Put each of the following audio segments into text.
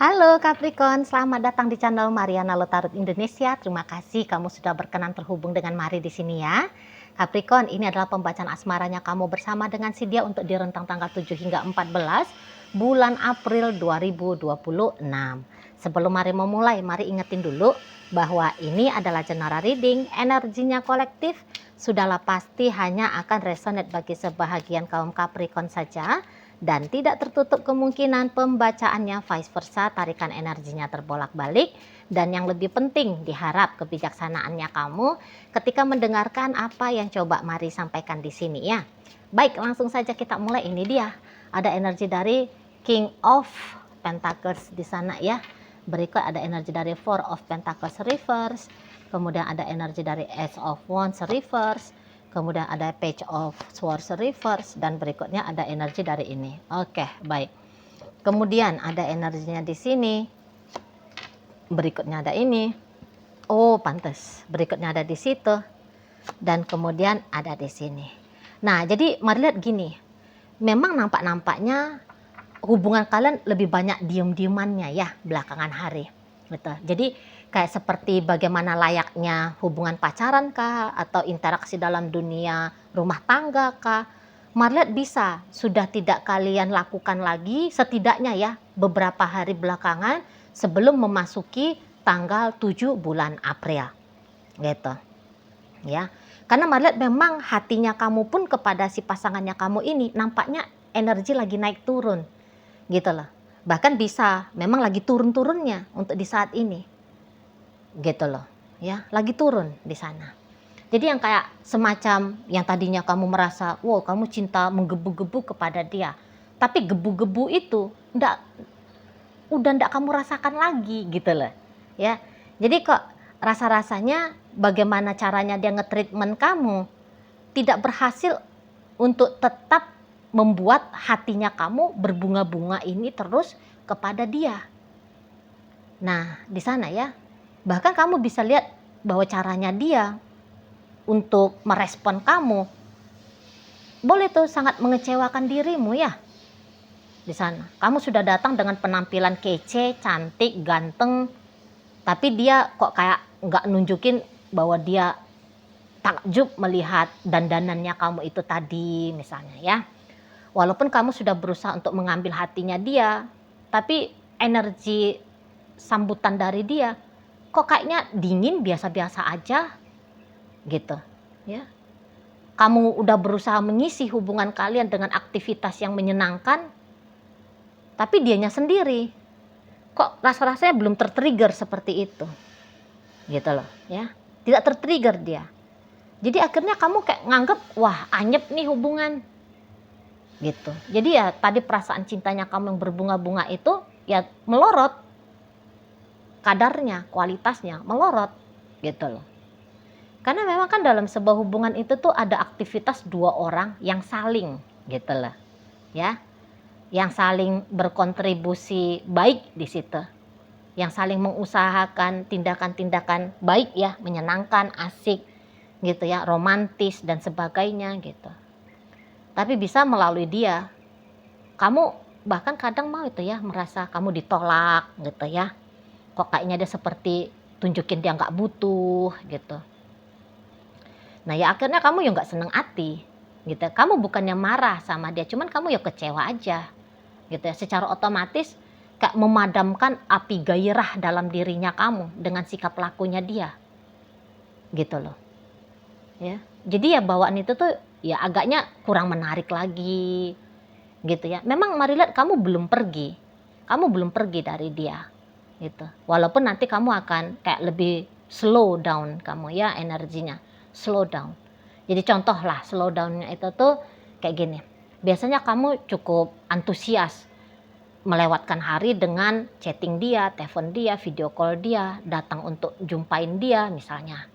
Halo Capricorn, selamat datang di channel Mariana Lotarot Indonesia. Terima kasih kamu sudah berkenan terhubung dengan Mari di sini ya. Capricorn, ini adalah pembacaan asmaranya kamu bersama dengan si dia untuk di rentang tanggal 7 hingga 14 bulan April 2026. Sebelum Mari memulai, mari ingetin dulu bahwa ini adalah general reading, energinya kolektif, sudahlah pasti hanya akan resonate bagi sebahagian kaum Capricorn saja. Dan tidak tertutup kemungkinan pembacaannya vice versa, tarikan energinya terbolak-balik. Dan yang lebih penting, diharap kebijaksanaannya kamu ketika mendengarkan apa yang coba Mari sampaikan di sini ya. Baik, langsung saja kita mulai. Ini dia, ada energi dari King of Pentacles di sana ya. Berikut ada energi dari Four of Pentacles reverse, kemudian ada energi dari Ace of Wands reverse, kemudian ada Page of Swords reverse, dan berikutnya ada energi dari ini. Oke, baik. Kemudian ada energinya di sini. Berikutnya ada ini. Oh, pantas. Berikutnya ada di situ. Dan kemudian ada di sini. Nah, jadi mari lihat gini. Memang nampak-nampaknya hubungan kalian lebih banyak diem-diemannya ya belakangan hari. Gitu. Jadi kayak seperti bagaimana layaknya hubungan pacaran kah, atau interaksi dalam dunia rumah tangga kah. Mari lihat bisa sudah tidak kalian lakukan lagi setidaknya ya beberapa hari belakangan sebelum memasuki tanggal 7 bulan April. Gitu. Ya. Karena mari lihat memang hatinya kamu pun kepada si pasangannya kamu ini nampaknya energi lagi naik turun. Gitu loh. Bahkan bisa memang lagi turun-turunnya untuk di saat ini. Gitu loh, ya, lagi turun di sana. Jadi yang kayak semacam yang tadinya kamu merasa, wow, kamu cinta menggebu-gebu kepada dia, tapi gebu-gebu itu udah ndak kamu rasakan lagi gitu loh, ya. Jadi kok rasa-rasanya bagaimana caranya dia nge-treatment kamu tidak berhasil untuk tetap membuat hatinya kamu berbunga-bunga ini terus kepada dia. Nah, di sana ya. Bahkan kamu bisa lihat bahwa caranya dia untuk merespon kamu boleh tuh sangat mengecewakan dirimu ya. Di sana kamu sudah datang dengan penampilan kece, cantik, ganteng, tapi dia kok kayak nggak nunjukin bahwa dia takjub melihat dandanannya kamu itu tadi misalnya ya. Walaupun kamu sudah berusaha untuk mengambil hatinya dia, tapi energi sambutan dari dia kok kayaknya dingin, biasa-biasa aja gitu ya. Kamu udah berusaha mengisi hubungan kalian dengan aktivitas yang menyenangkan, tapi dianya sendiri kok rasa-rasanya belum tertrigger seperti itu gitu loh ya. Tidak tertrigger dia. Jadi akhirnya kamu kayak nganggep, wah anyep nih hubungan gitu. Jadi ya tadi perasaan cintanya kamu yang berbunga-bunga itu ya melorot, kadarnya, kualitasnya melorot gitu loh. Karena memang kan dalam sebuah hubungan itu tuh ada aktivitas dua orang yang saling gitu loh. Ya. Yang saling berkontribusi baik di situ. Yang saling mengusahakan tindakan-tindakan baik ya, menyenangkan, asik gitu ya, romantis dan sebagainya gitu. Tapi bisa melalui dia. Kamu bahkan kadang mau itu ya merasa kamu ditolak gitu ya. Kok kayaknya dia seperti tunjukin dia nggak butuh gitu. Nah ya akhirnya kamu ya nggak seneng hati gitu. Kamu bukannya marah sama dia, cuman kamu ya kecewa aja gitu ya. Secara otomatis kayak memadamkan api gairah dalam dirinya kamu dengan sikap lakunya dia gitu loh ya. Jadi ya bawaan itu tuh ya agaknya kurang menarik lagi gitu ya. Memang mari lihat kamu belum pergi dari dia gitu. Walaupun nanti kamu akan kayak lebih slow down kamu ya energinya, slow down. Jadi contoh lah slow downnya itu tuh kayak gini. Biasanya kamu cukup antusias melewatkan hari dengan chatting dia, telepon dia, video call dia, datang untuk jumpain dia misalnya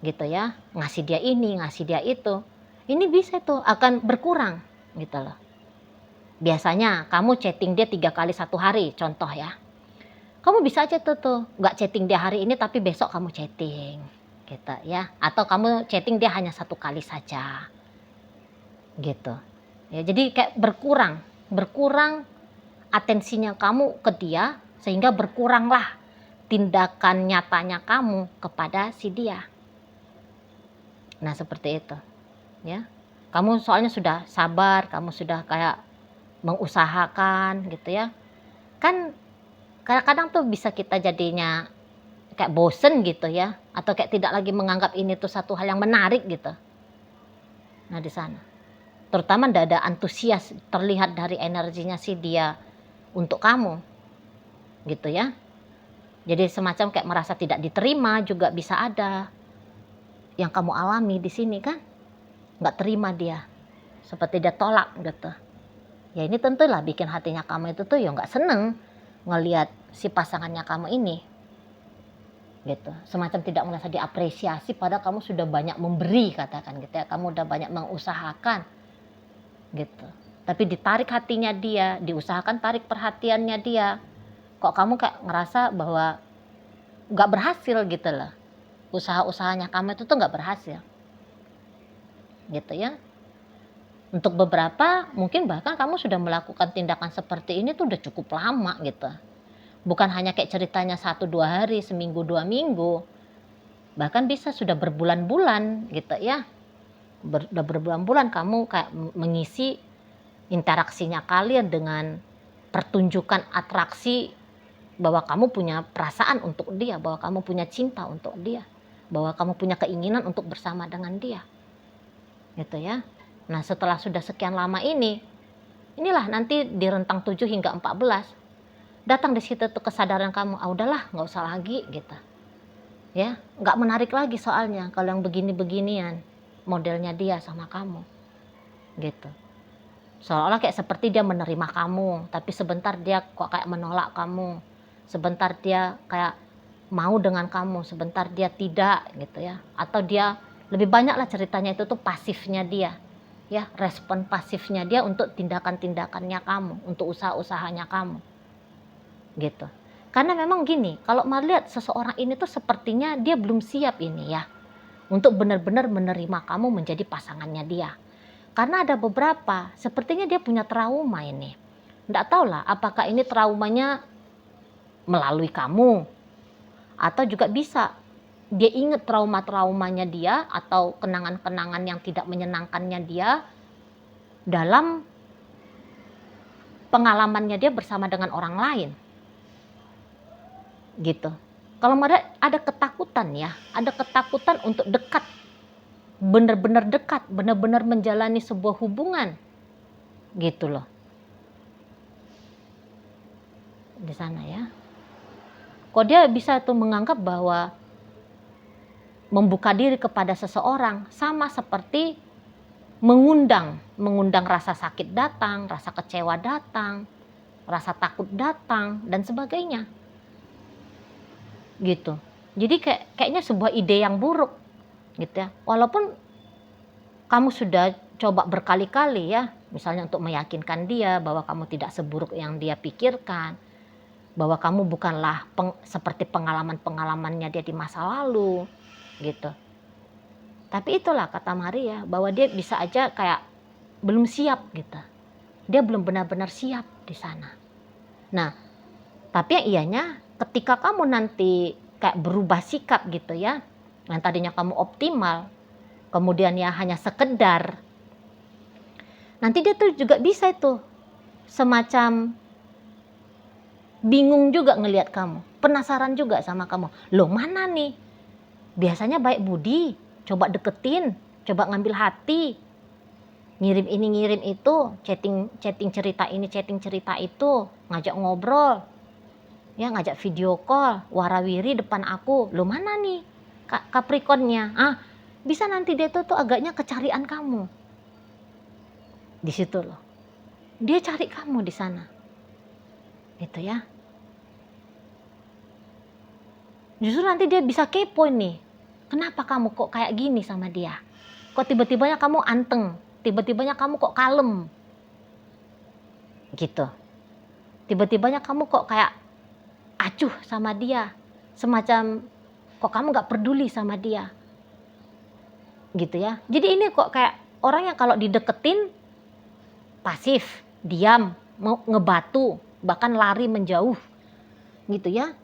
gitu ya, ngasih dia ini, ngasih dia itu. Ini bisa tuh akan berkurang gitu loh. Biasanya kamu chatting dia 3 kali 1 hari contoh ya. Kamu bisa aja tuh nggak chatting dia hari ini tapi besok kamu chatting gitu ya. Atau kamu chatting dia hanya 1 kali saja gitu ya. Jadi kayak berkurang atensinya kamu ke dia Sehingga berkuranglah tindakan nyatanya kamu kepada si dia. Nah seperti itu ya. Kamu soalnya sudah sabar, kamu sudah kayak mengusahakan gitu ya. Kan kadang-kadang tuh bisa kita jadinya kayak bosen gitu ya, atau kayak tidak lagi menganggap ini tuh satu hal yang menarik gitu. Nah di sana terutama tidak ada antusias terlihat dari energinya si dia untuk kamu gitu ya. Jadi semacam kayak merasa tidak diterima juga bisa ada yang kamu alami di sini kan, nggak terima dia, seperti dia tolak gitu. Ya ini tentulah bikin hatinya kamu itu tuh ya nggak seneng ngelihat si pasangannya kamu ini gitu, semacam tidak merasa diapresiasi padahal kamu sudah banyak memberi katakan gitu ya, kamu udah banyak mengusahakan gitu. Tapi ditarik hatinya dia, diusahakan tarik perhatiannya dia, kok kamu kayak ngerasa bahwa nggak berhasil gitu loh, usaha-usahanya kamu itu tuh nggak berhasil gitu ya. Untuk beberapa mungkin bahkan kamu sudah melakukan tindakan seperti ini tuh udah cukup lama gitu, bukan hanya kayak ceritanya 1-2 hari, seminggu 2 minggu, bahkan bisa sudah berbulan-bulan gitu ya. Udah berbulan-bulan kamu kayak mengisi interaksinya kalian dengan pertunjukan atraksi bahwa kamu punya perasaan untuk dia, bahwa kamu punya cinta untuk dia, bahwa kamu punya keinginan untuk bersama dengan dia gitu ya. Nah setelah sudah sekian lama inilah nanti di rentang 7 hingga 14 datang di situ tuh kesadaran kamu, udahlah nggak usah lagi gitu ya, nggak menarik lagi soalnya kalau yang begini-beginian modelnya dia sama kamu gitu. Seolah-olah kayak seperti dia menerima kamu, tapi sebentar dia kok kayak menolak kamu, sebentar dia kayak mau dengan kamu, sebentar dia tidak gitu ya. Atau dia lebih banyak lah ceritanya itu tuh pasifnya dia ya, respon pasifnya dia untuk tindakan-tindakannya kamu, untuk usaha-usahanya kamu gitu. Karena memang gini, kalau melihat seseorang ini tuh sepertinya dia belum siap ini ya untuk benar-benar menerima kamu menjadi pasangannya dia. Karena ada beberapa, sepertinya dia punya trauma ini. Nggak tahu lah apakah ini traumanya melalui kamu, atau juga bisa dia ingat trauma-traumanya dia atau kenangan-kenangan yang tidak menyenangkannya dia dalam pengalamannya dia bersama dengan orang lain. Gitu. Kalau ada ketakutan ya, ada ketakutan untuk dekat, benar-benar dekat, benar-benar menjalani sebuah hubungan gitu loh di sana ya. Kok dia bisa tuh menganggap bahwa membuka diri kepada seseorang sama seperti mengundang rasa sakit datang, rasa kecewa datang, rasa takut datang dan sebagainya gitu. Jadi kayaknya sebuah ide yang buruk gitu ya. Walaupun kamu sudah coba berkali-kali ya, misalnya untuk meyakinkan dia bahwa kamu tidak seburuk yang dia pikirkan, bahwa kamu bukanlah seperti pengalaman-pengalamannya dia di masa lalu gitu. Tapi itulah kata Maria, bahwa dia bisa aja kayak belum siap gitu. Dia belum benar-benar siap di sana. Nah, tapi yang ianya ketika kamu nanti kayak berubah sikap gitu ya, yang tadinya kamu optimal, kemudian ya hanya sekedar, nanti dia tuh juga bisa itu semacam bingung juga ngelihat kamu, penasaran juga sama kamu. Loh mana nih? Biasanya baik budi, coba deketin, coba ngambil hati, ngirim ini ngirim itu, chatting cerita ini, chatting cerita itu, ngajak ngobrol, ya ngajak video call, warawiri depan aku. Loh mana nih Capricornnya? Bisa nanti dia tuh agaknya kecarian kamu. Di situ loh. Dia cari kamu di sana. Gitu ya. Justru nanti dia bisa kepo nih. Kenapa kamu kok kayak gini sama dia? Kok tiba-tibanya kamu anteng? Tiba-tibanya kamu kok kalem? Gitu. Tiba-tibanya kamu kok kayak acuh sama dia. Semacam kok kamu gak peduli sama dia. Gitu ya. Jadi ini kok kayak orang yang kalau dideketin pasif, diam, mau ngebatu, bahkan lari menjauh. gitu ya.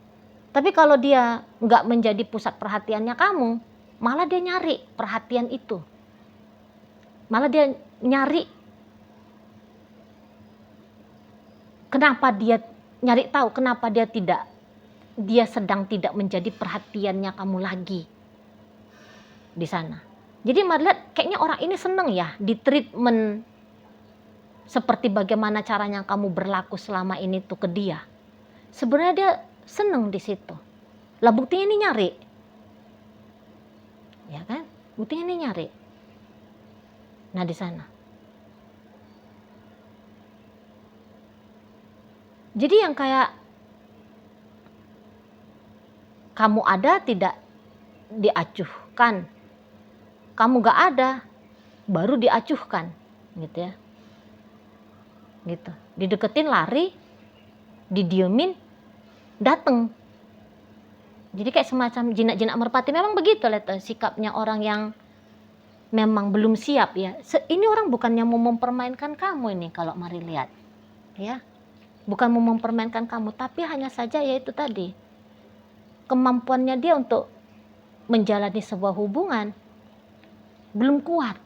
Tapi kalau dia nggak menjadi pusat perhatiannya kamu, malah dia nyari perhatian itu. Malah dia nyari nyari tahu kenapa dia sedang tidak menjadi perhatiannya kamu lagi di sana. Jadi Mari lihat kayaknya orang ini seneng ya di treatment seperti bagaimana caranya kamu berlaku selama ini tuh ke dia. Sebenarnya dia seneng di situ. Lah buktinya ini nyari. Ya kan? Buktinya ini nyari. Nah di sana. Jadi yang kayak kamu ada tidak diacuhkan. Kamu gak ada baru diacuhkan gitu ya. Gitu. Dideketin lari, didiemin, dateng. Jadi kayak semacam jinak-jinak merpati. Memang begitu lihat sikapnya orang yang memang belum siap ya. Ini orang bukannya mau mempermainkan kamu ini kalau Mari lihat. Ya. Bukan mau mempermainkan kamu, tapi hanya saja yaitu tadi. Kemampuannya dia untuk menjalani sebuah hubungan belum kuat.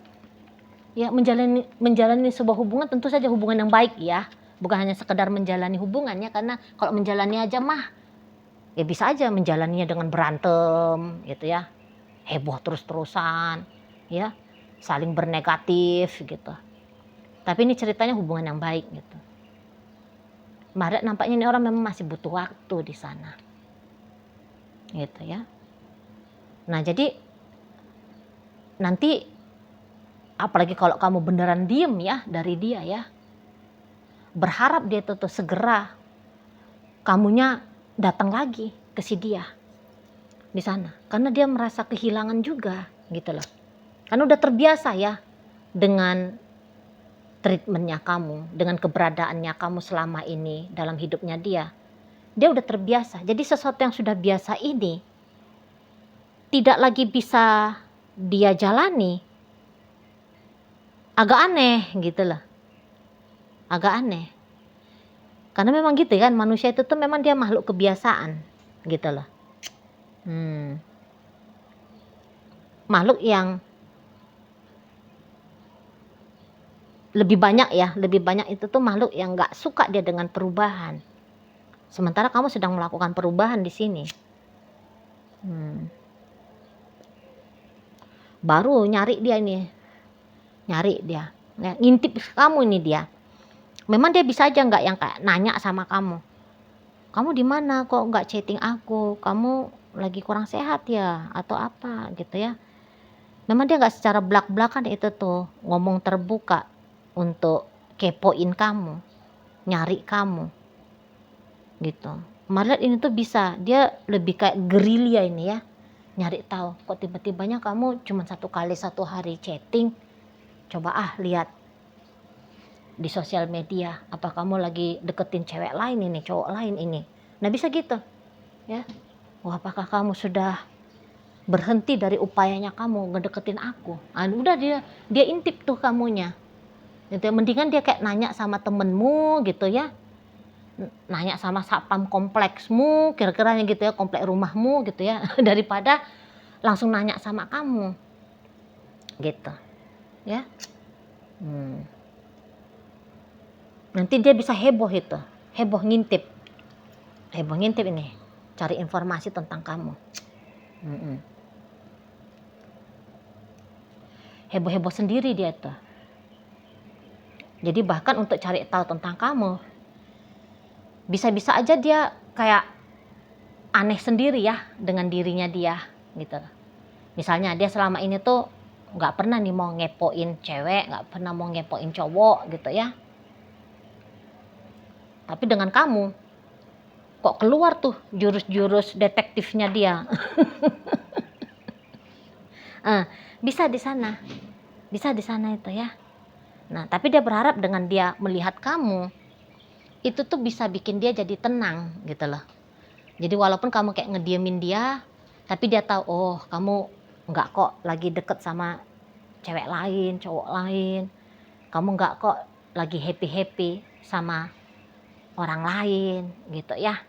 Ya, menjalani sebuah hubungan tentu saja hubungan yang baik ya. Bukan hanya sekedar menjalani hubungannya, karena kalau menjalani aja mah ya bisa aja menjalaninya dengan berantem gitu ya. Heboh terus-terusan ya. Saling bernegatif gitu. Tapi ini ceritanya hubungan yang baik gitu. Mari nampaknya ini orang memang masih butuh waktu di sana. Gitu ya. Nah, jadi nanti apalagi kalau kamu beneran diem ya dari dia ya. Berharap dia tuh segera kamunya datang lagi ke si dia di sana. Karena dia merasa kehilangan juga gitu loh. Karena udah terbiasa ya dengan treatmentnya kamu, dengan keberadaannya kamu selama ini dalam hidupnya dia. Dia udah terbiasa. Jadi sesuatu yang sudah biasa ini tidak lagi bisa dia jalani. Agak aneh gitu loh. Agak aneh. Karena memang gitu kan, manusia itu tuh memang dia makhluk kebiasaan gitu loh. Makhluk yang lebih banyak itu tuh makhluk yang nggak suka dia dengan perubahan. Sementara kamu sedang melakukan perubahan di sini. Baru nyari dia, ngintip kamu ini dia. Memang dia bisa aja nggak yang kayak nanya sama kamu. Kamu di mana kok nggak chatting aku? Kamu lagi kurang sehat ya atau apa gitu ya? Memang dia nggak secara belak-belakan itu tuh ngomong terbuka untuk kepoin kamu, nyari kamu, gitu. Mari lihat ini tuh bisa, dia lebih kayak gerilya ini ya, nyari tahu. Kok tiba-tibanya kamu cuma 1 kali 1 hari chatting, coba lihat di sosial media, apa kamu lagi deketin cewek lain ini, cowok lain ini. Nah bisa gitu, ya. Wah, apakah kamu sudah berhenti dari upayanya kamu ngedeketin aku? Udah dia intip tuh kamunya. Gitu ya, mendingan dia kayak nanya sama temenmu gitu ya, nanya sama satpam kompleksmu kira-kira gitu ya, komplek rumahmu gitu ya, daripada langsung nanya sama kamu gitu ya. Nanti dia bisa heboh ngintip ini, cari informasi tentang kamu. Heboh sendiri dia tuh. Jadi bahkan untuk cari tahu tentang kamu, bisa-bisa aja dia kayak aneh sendiri ya dengan dirinya dia gitu. Misalnya dia selama ini tuh nggak pernah nih mau ngepoin cewek, nggak pernah mau ngepoin cowok gitu ya. Tapi dengan kamu, kok keluar tuh jurus-jurus detektifnya dia. Bisa di sana itu ya. Nah, tapi dia berharap dengan dia melihat kamu, itu tuh bisa bikin dia jadi tenang gitu loh. Jadi walaupun kamu kayak ngediemin dia, tapi dia tahu, oh kamu nggak kok lagi deket sama cewek lain, cowok lain. Kamu nggak kok lagi happy-happy sama orang lain gitu ya.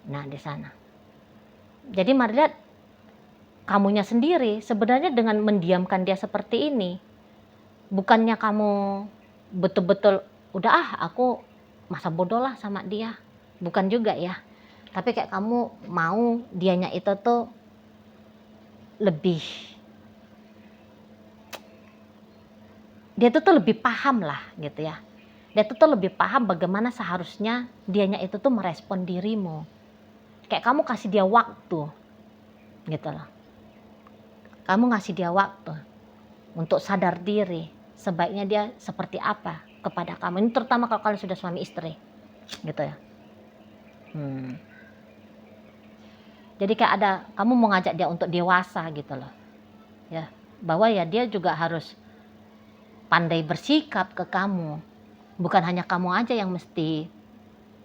Nah, di sana. Jadi mari lihat kamunya sendiri sebenarnya dengan mendiamkan dia seperti ini, bukannya kamu betul-betul udah aku masa bodoh lah sama dia. Bukan juga ya. Tapi kayak kamu mau dianya itu tuh lebih, dia tuh lebih paham lah gitu ya. Dia tuh lebih paham bagaimana seharusnya dianya itu tuh merespon dirimu. Kayak kamu kasih dia waktu gitu loh. Kamu ngasih dia waktu untuk sadar diri sebaiknya dia seperti apa kepada kamu. Ini terutama kalau kalian sudah suami istri gitu ya. Jadi kayak ada, kamu mau ngajak dia untuk dewasa gitu loh ya, bahwa ya dia juga harus pandai bersikap ke kamu. Bukan hanya kamu aja yang mesti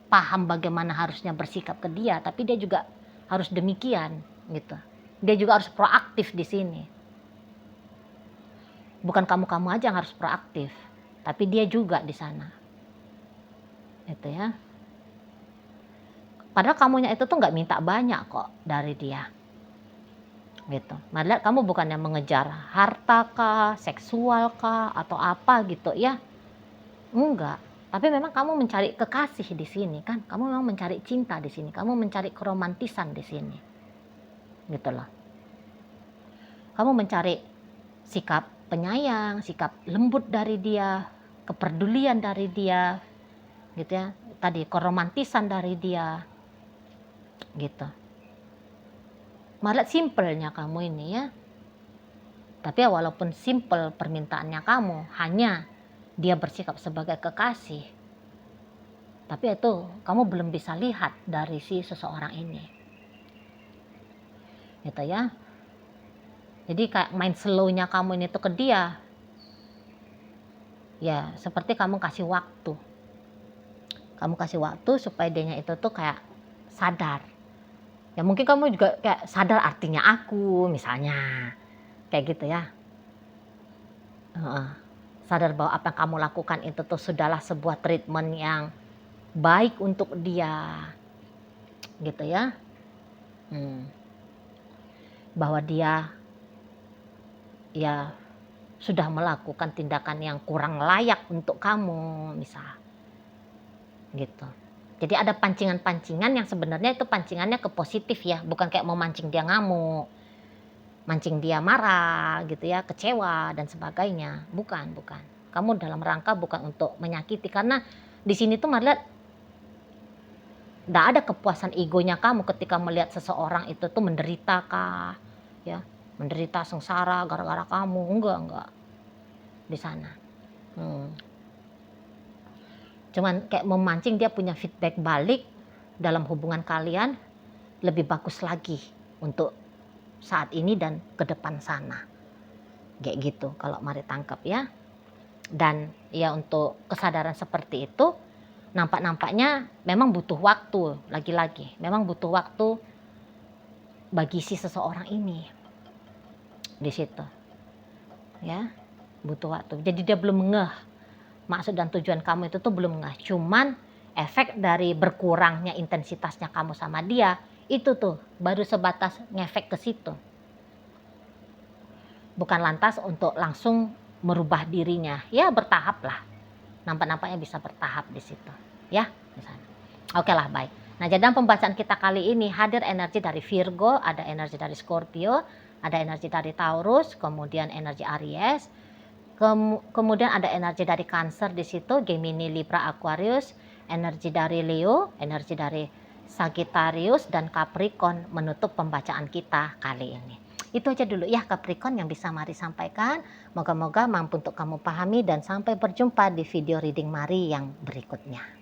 paham bagaimana harusnya bersikap ke dia, tapi dia juga harus demikian gitu. Dia juga harus proaktif di sini. Bukan kamu aja yang harus proaktif, tapi dia juga di sana. Itu ya. Padahal kamunya itu tuh nggak minta banyak kok dari dia. Gitu. Malah kamu bukannya mengejar harta kah, seksual kah, atau apa gitu ya. Enggak. Tapi memang kamu mencari kekasih di sini kan. Kamu memang mencari cinta di sini. Kamu mencari keromantisan di sini. Gitu loh. Kamu mencari sikap penyayang, sikap lembut dari dia, kepedulian dari dia, gitu ya. Tadi keromantisan dari dia, gitu. Malah simpelnya kamu ini ya. Tapi ya walaupun simpel permintaannya kamu, hanya dia bersikap sebagai kekasih, tapi itu kamu belum bisa lihat dari si seseorang ini, gitu ya. Jadi kayak main slownya kamu ini tuh ke dia, ya seperti kamu kasih waktu. Kamu kasih waktu supaya dianya itu tuh kayak sadar. Ya mungkin kamu juga kayak sadar artinya aku misalnya. Kayak gitu ya. Sadar bahwa apa yang kamu lakukan itu tuh sudahlah sebuah treatment yang baik untuk dia. Gitu ya. Bahwa dia ya sudah melakukan tindakan yang kurang layak untuk kamu misal. Gitu. Jadi ada pancingan-pancingan yang sebenarnya itu pancingannya ke positif ya, bukan kayak mau mancing dia ngamuk, mancing dia marah gitu ya, kecewa dan sebagainya. Bukan. Kamu dalam rangka bukan untuk menyakiti, karena di sini tuh malah enggak ada kepuasan egonya kamu ketika melihat seseorang itu tuh menderita kah, ya, menderita sengsara gara-gara kamu. Enggak di sana. Cuman kayak memancing dia punya feedback balik dalam hubungan kalian lebih bagus lagi untuk saat ini dan ke depan sana. Kayak gitu kalau mari tangkap ya. Dan ya untuk kesadaran seperti itu nampaknya memang butuh waktu, lagi-lagi memang butuh waktu bagi si seseorang ini di situ. Ya, butuh waktu. Jadi dia belum ngeh maksud dan tujuan kamu itu tuh belum ngeh. Cuman efek dari berkurangnya intensitasnya kamu sama dia itu tuh baru sebatas ngefek ke situ. Bukan lantas untuk langsung merubah dirinya. Ya bertahap lah. Nampaknya bisa bertahap di situ. Ya, misalnya. Oke lah, baik. Nah, jadi dalam pembacaan kita kali ini hadir energi dari Virgo, ada energi dari Scorpio, ada energi dari Taurus, kemudian energi Aries. Kemudian ada energi dari Cancer di situ, Gemini, Libra, Aquarius, energi dari Leo, energi dari Sagittarius dan Capricorn menutup pembacaan kita kali ini. Itu aja dulu ya Capricorn yang bisa Mari sampaikan. Moga-moga mampu untuk kamu pahami dan sampai berjumpa di video reading Mari yang berikutnya.